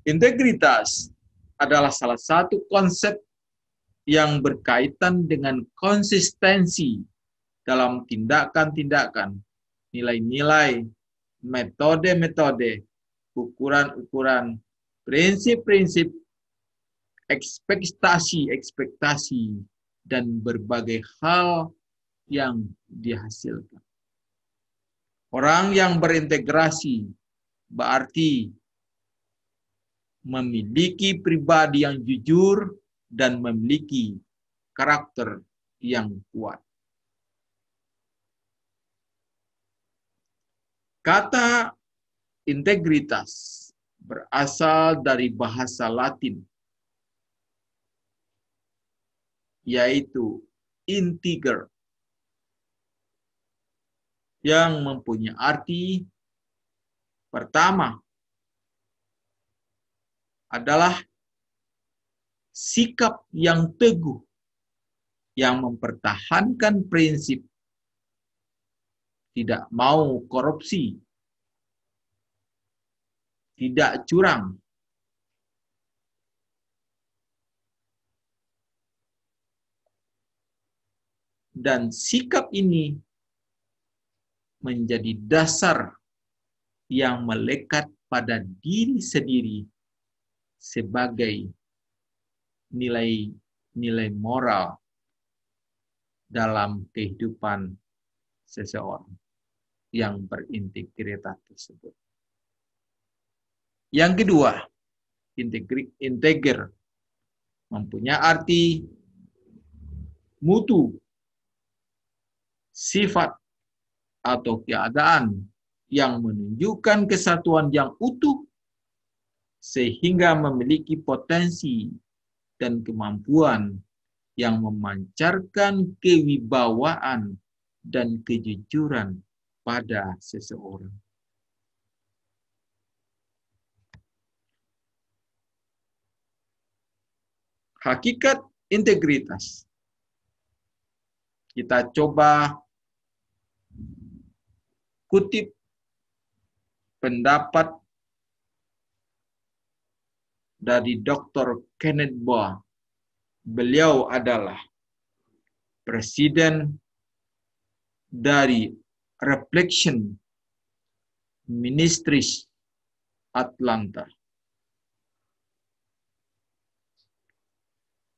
Integritas adalah salah satu konsep yang berkaitan dengan konsistensi dalam tindakan-tindakan, nilai-nilai, metode-metode, ukuran-ukuran, prinsip-prinsip, ekspektasi-ekspektasi, dan berbagai hal yang dihasilkan. Orang yang berintegrasi berarti memiliki pribadi yang jujur dan memiliki karakter yang kuat. Kata integritas berasal dari bahasa Latin, yaitu integer, yang mempunyai arti pertama adalah sikap yang teguh, yang mempertahankan prinsip, tidak mau korupsi, tidak curang, dan sikap ini menjadi dasar yang melekat pada diri sendiri sebagai nilai moral dalam kehidupan seseorang yang berintegritas tersebut. Yang kedua, integer mempunyai arti mutu, sifat atau keadaan yang menunjukkan kesatuan yang utuh sehingga memiliki potensi dan kemampuan yang memancarkan kewibawaan dan kejujuran pada seseorang. Hakikat integritas. Kita coba kutip pendapat dari Dr. Kenneth Boa. Beliau adalah presiden dari Reflection Ministries Atlanta.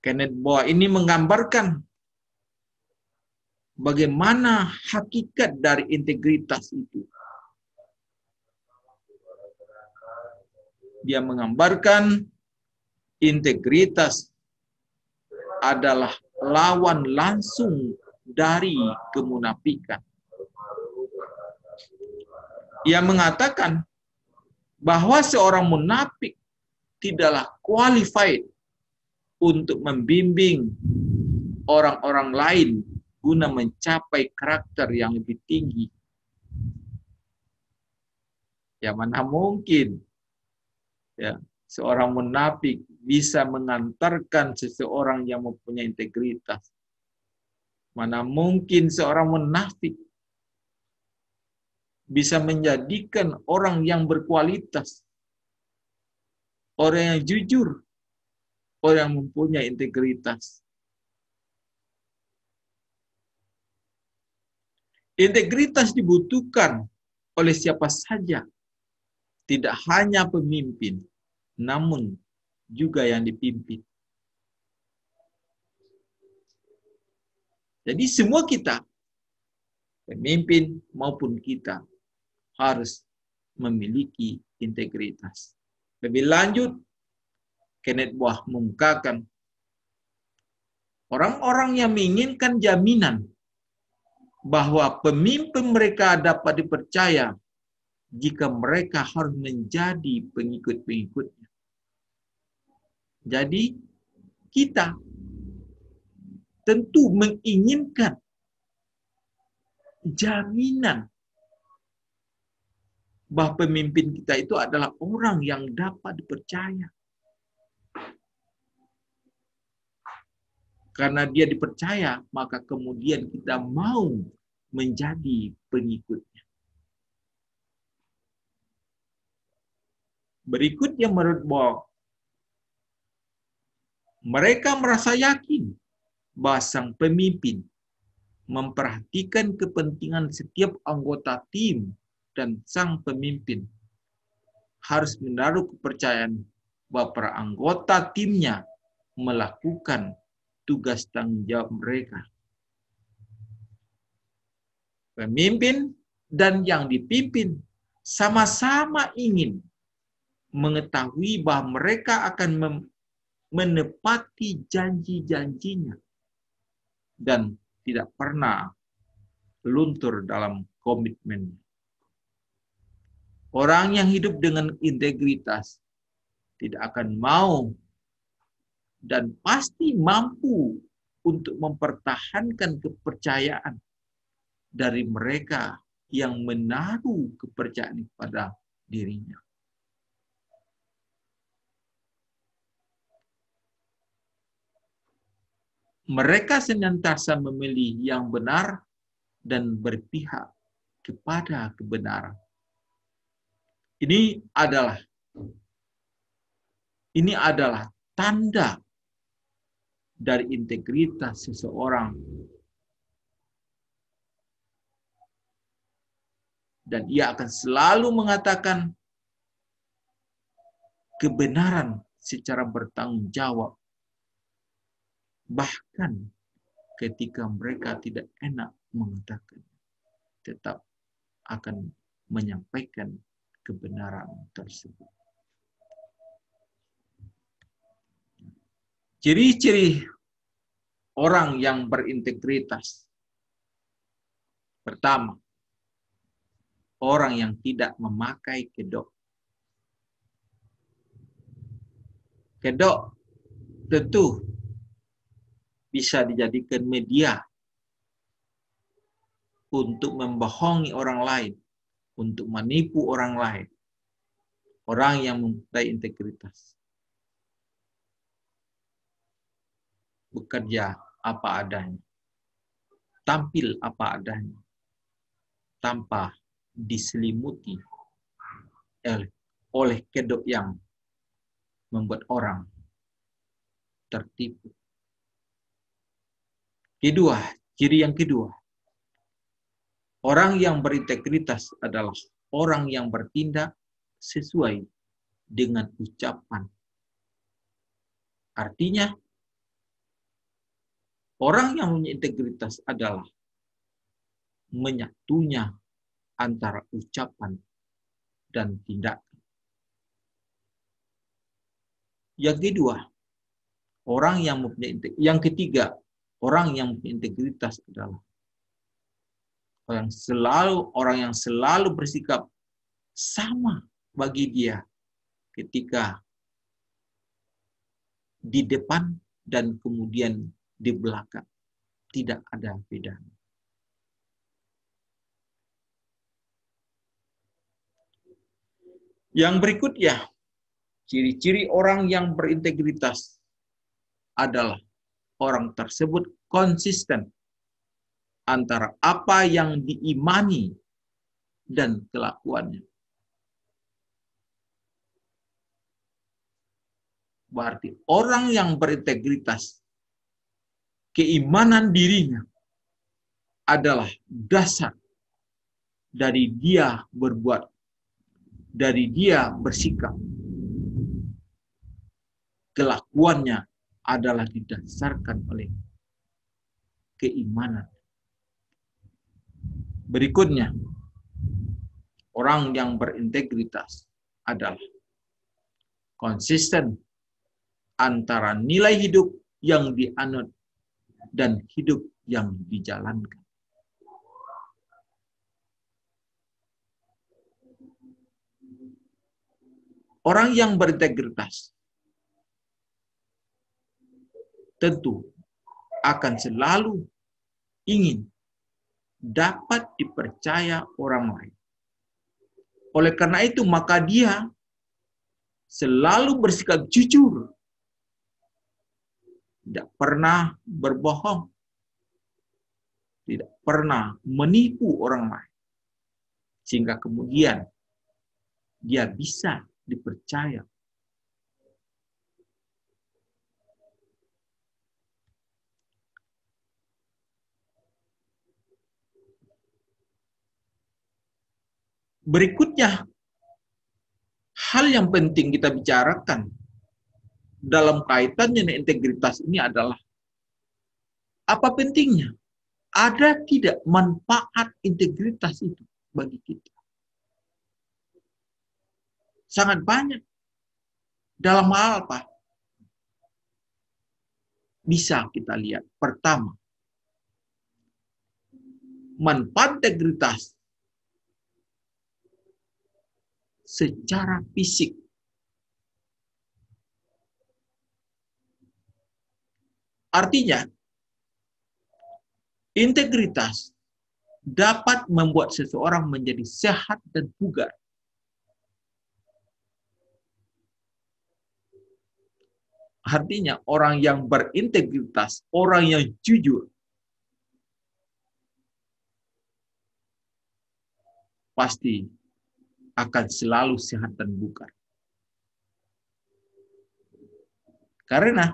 Kenneth Boa ini menggambarkan bagaimana hakikat dari integritas itu. Dia menggambarkan integritas adalah lawan langsung dari kemunafikan. Ia mengatakan bahwa seorang munafik tidaklah qualified untuk membimbing orang-orang lain guna mencapai karakter yang lebih tinggi. Ya mana mungkin ya seorang munafik bisa mengantarkan seseorang yang mempunyai integritas. Mana mungkin seorang munafik bisa menjadikan orang yang berkualitas, orang yang jujur, orang yang mempunyai integritas. Integritas dibutuhkan oleh siapa saja, tidak hanya pemimpin, namun juga yang dipimpin. Jadi semua kita, pemimpin maupun kita, harus memiliki integritas. Lebih lanjut, Kenneth Boa mengungkapkan orang-orang yang menginginkan jaminan bahwa pemimpin mereka dapat dipercaya jika mereka harus menjadi pengikut-pengikutnya. Jadi kita tentu menginginkan jaminan bahwa pemimpin kita itu adalah orang yang dapat dipercaya. Karena dia dipercaya, maka kemudian kita mau menjadi pengikutnya. Berikutnya menurut Bock, mereka merasa yakin bahwa sang pemimpin memperhatikan kepentingan setiap anggota tim dan sang pemimpin harus menaruh kepercayaan bahwa para anggota timnya melakukan tugas tanggung jawab mereka. Pemimpin dan yang dipimpin sama-sama ingin mengetahui bahwa mereka akan menepati janji-janjinya dan tidak pernah luntur dalam komitmen. Orang yang hidup dengan integritas tidak akan mau dan pasti mampu untuk mempertahankan kepercayaan dari mereka yang menaruh kepercayaan pada dirinya. Mereka senantiasa memilih yang benar dan berpihak kepada kebenaran. Ini adalah tanda dari integritas seseorang. Dan ia akan selalu mengatakan kebenaran secara bertanggung jawab. Bahkan ketika mereka tidak enak mengatakan, tetap akan menyampaikan kebenaran tersebut. Ciri-ciri orang yang berintegritas. Pertama, orang yang tidak memakai kedok. Kedok tentu bisa dijadikan media untuk membohongi orang lain, untuk menipu orang lain. Orang yang mempunyai integritas. Bekerja apa adanya. Tampil apa adanya. Tanpa diselimuti oleh kedok yang membuat orang tertipu. Ciri yang kedua, orang yang berintegritas adalah orang yang bertindak sesuai dengan ucapan. Artinya, orang yang punya integritas adalah menyatunya antara ucapan dan tindakan. Yang ketiga, orang yang punya integritas adalah orang yang selalu bersikap sama bagi dia ketika di depan dan kemudian di belakang. Tidak ada bedanya. Yang berikutnya, ciri-ciri orang yang berintegritas adalah orang tersebut konsisten antara apa yang diimani dan kelakuannya. Berarti orang yang berintegritas, keimanan dirinya adalah dasar dari dia berbuat, dari dia bersikap. Kelakuannya adalah didasarkan oleh keimanan. Berikutnya, orang yang berintegritas adalah konsisten antara nilai hidup yang dianut dan hidup yang dijalankan. Orang yang berintegritas tentu akan selalu ingin dapat dipercaya orang lain. Oleh karena itu, maka dia selalu bersikap jujur. Tidak pernah berbohong. Tidak pernah menipu orang lain. Sehingga kemudian dia bisa dipercaya. Berikutnya, hal yang penting kita bicarakan dalam kaitannya dengan integritas ini adalah apa pentingnya? Ada tidak manfaat integritas itu bagi kita? Sangat banyak. Dalam hal apa? Bisa kita lihat. Pertama, manfaat integritas secara fisik. Artinya, integritas dapat membuat seseorang menjadi sehat dan bugar. Artinya, orang yang berintegritas, orang yang jujur, pasti akan selalu sehat dan bugar. Karena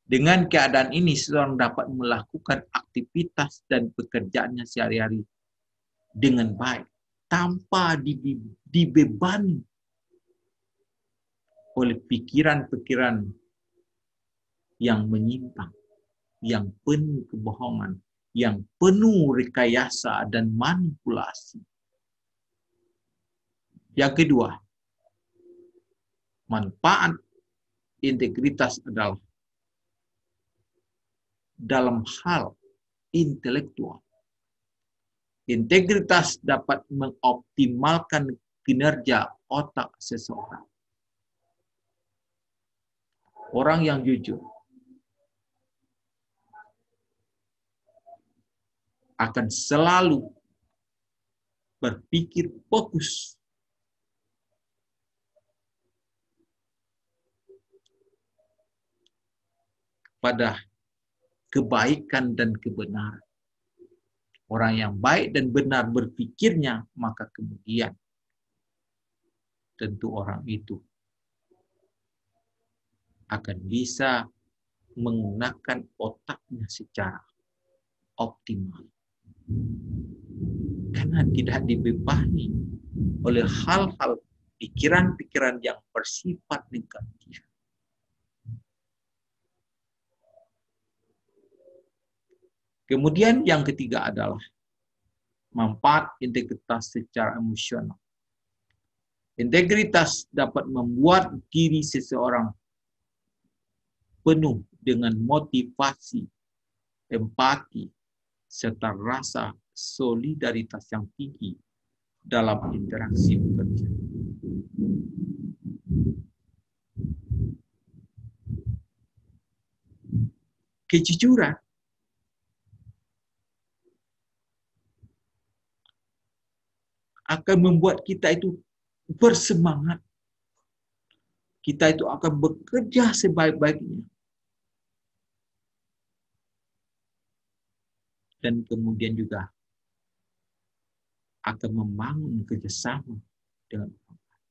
dengan keadaan ini, seseorang dapat melakukan aktivitas dan pekerjaannya sehari-hari dengan baik, tanpa dibebani oleh pikiran-pikiran yang menyimpang, yang penuh kebohongan, yang penuh rekayasa dan manipulasi. Yang kedua, manfaat integritas adalah dalam hal intelektual. Integritas dapat mengoptimalkan kinerja otak seseorang. Orang yang jujur akan selalu berpikir fokus pada kebaikan dan kebenaran. Orang yang baik dan benar berpikirnya, maka kemudian tentu orang itu akan bisa menggunakan otaknya secara optimal. Karena tidak dibebani oleh hal-hal pikiran-pikiran yang bersifat negatif. Kemudian yang ketiga adalah manfaat integritas secara emosional. Integritas dapat membuat diri seseorang penuh dengan motivasi, empati, serta rasa solidaritas yang tinggi dalam interaksi bekerja. Kejujuran akan membuat kita itu bersemangat. Kita itu akan bekerja sebaik-baiknya. Dan kemudian juga akan membangun kerjasama dengan orang lain.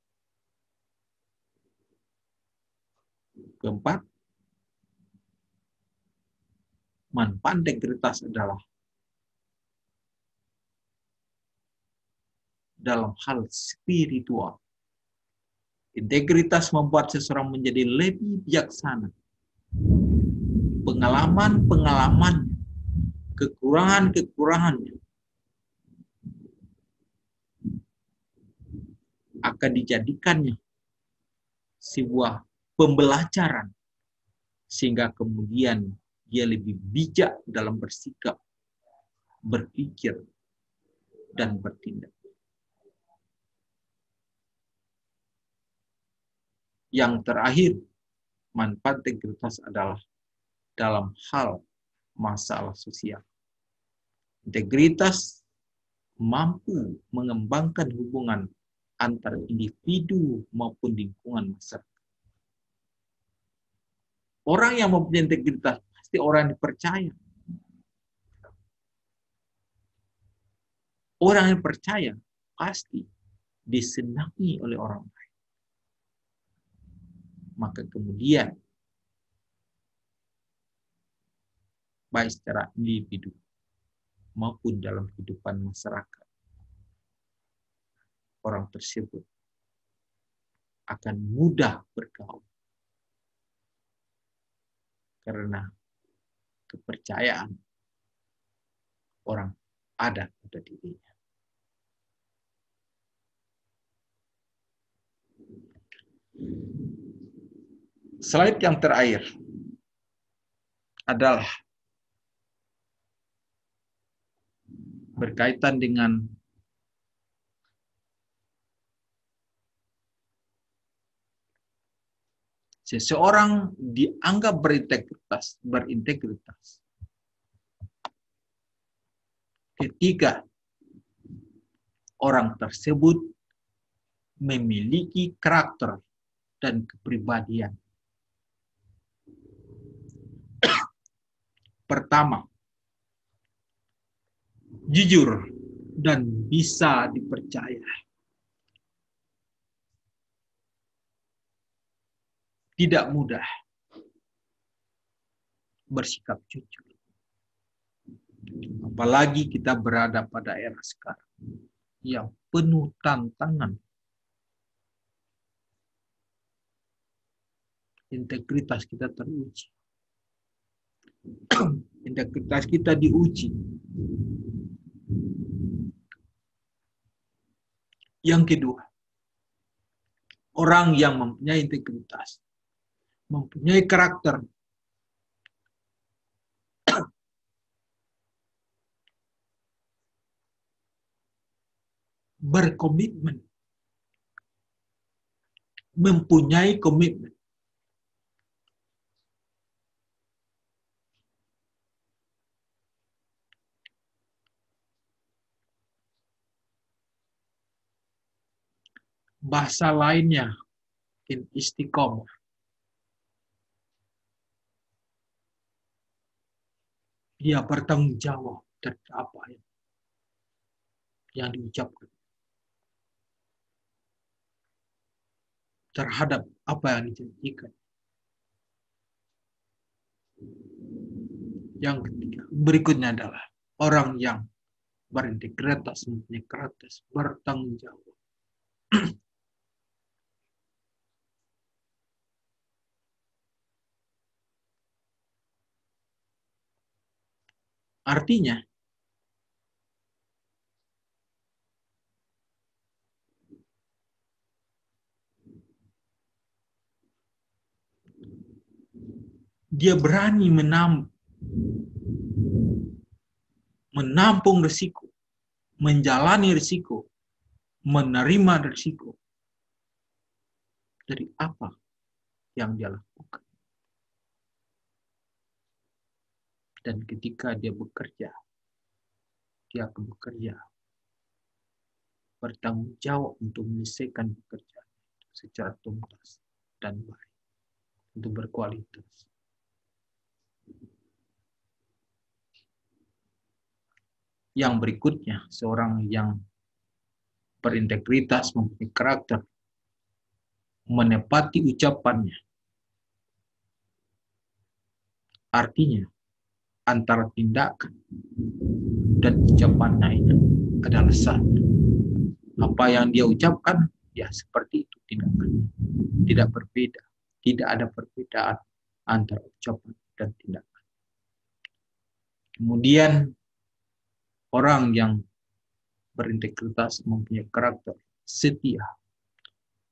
Keempat, manfaat integritas adalah dalam hal spiritual. Integritas membuat seseorang menjadi lebih bijaksana. Pengalaman-pengalaman, kekurangan-kekurangannya akan dijadikannya sebuah pembelajaran sehingga kemudian dia lebih bijak dalam bersikap, berpikir, dan bertindak. Yang terakhir, manfaat integritas adalah dalam hal masalah sosial. Integritas mampu mengembangkan hubungan antar individu maupun lingkungan masyarakat. Orang yang mempunyai integritas pasti orang yang dipercaya. Orang yang percaya pasti disenangi oleh orang lain. maka kemudian baik secara individu maupun dalam kehidupan masyarakat, orang tersebut akan mudah bergaul karena kepercayaan orang ada pada dirinya. Slide yang terakhir adalah berkaitan dengan seseorang dianggap berintegritas ketika orang tersebut memiliki karakter dan kepribadian. Pertama, jujur dan bisa dipercaya. Tidak mudah bersikap jujur. Apalagi kita berada pada era sekarang yang penuh tantangan. Integritas kita teruji. Integritas kita diuji. Yang kedua, orang yang mempunyai integritas, mempunyai karakter, berkomitmen, mempunyai komitmen. Bahasa lainnya, istiqomah. Dia bertanggung jawab terhadap apa yang diucapkan, terhadap apa yang dijanjikan. Yang ketiga, berikutnya adalah orang yang berintegritas, mempunyai karakter, bertanggung jawab. Artinya, dia berani menampung risiko, menjalani risiko, menerima risiko dari apa yang dia lakukan. Dan ketika dia bekerja, dia akan bekerja bertanggung jawab untuk menyelesaikan pekerjaan secara tuntas dan baik, untuk berkualitas. Yang berikutnya, seorang yang berintegritas, mempunyai karakter, menepati ucapannya. Artinya, antara tindakan dan ucapannya ini adalah satu. Apa yang dia ucapkan, ya seperti itu tindakannya. Tidak berbeda. Tidak ada perbedaan antara ucapan dan tindakan. Kemudian, orang yang berintegritas, mempunyai karakter, setia,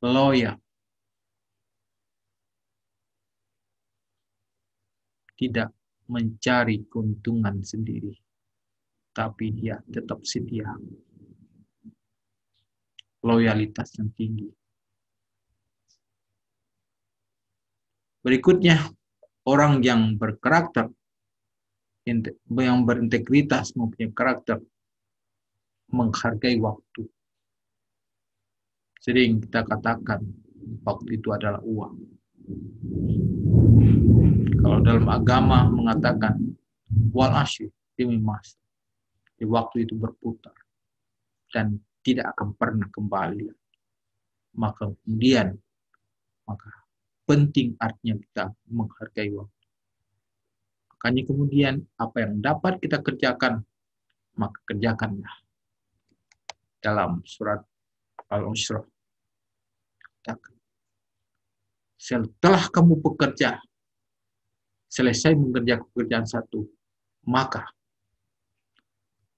loyal, tidak mencari keuntungan sendiri, tapi dia tetap setia. Loyalitas yang tinggi. Berikutnya, orang yang berkarakter, yang berintegritas, mempunyai karakter, menghargai waktu. Sering kita katakan, waktu itu adalah uang. Kalau dalam agama mengatakan, wal asyi demi mas, di waktu itu berputar dan tidak akan pernah kembali. Maka kemudian, maka penting artinya kita menghargai waktu. Makanya kemudian apa yang dapat kita kerjakan, maka kerjakanlah. Dalam surat Al-Isra, setelah kamu bekerja, selesai mengerjakan pekerjaan satu, maka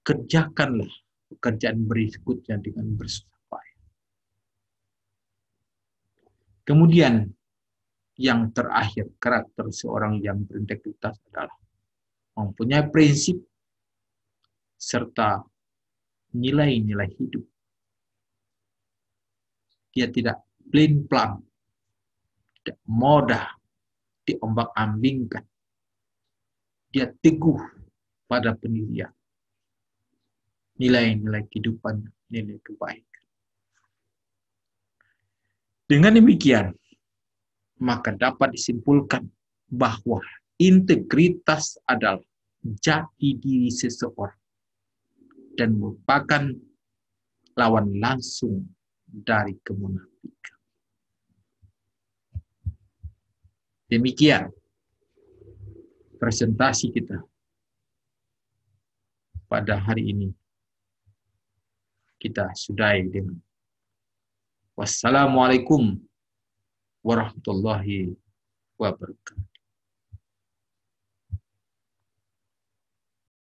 kerjakanlah pekerjaan berikutnya dengan bersusah payah. Kemudian yang terakhir, karakter seorang yang berintegritas adalah mempunyai prinsip serta nilai-nilai hidup. Dia tidak blin-plan, tidak mudah diombak-ambingkan. Dia teguh pada pendirian. Nilai-nilai kehidupan, nilai kebaikan. Dengan demikian, maka dapat disimpulkan bahwa integritas adalah jati diri seseorang dan merupakan lawan langsung dari kemunafikan. Demikian presentasi kita pada hari ini. Kita sudahi dengan wassalamualaikum warahmatullahi wabarakatuh.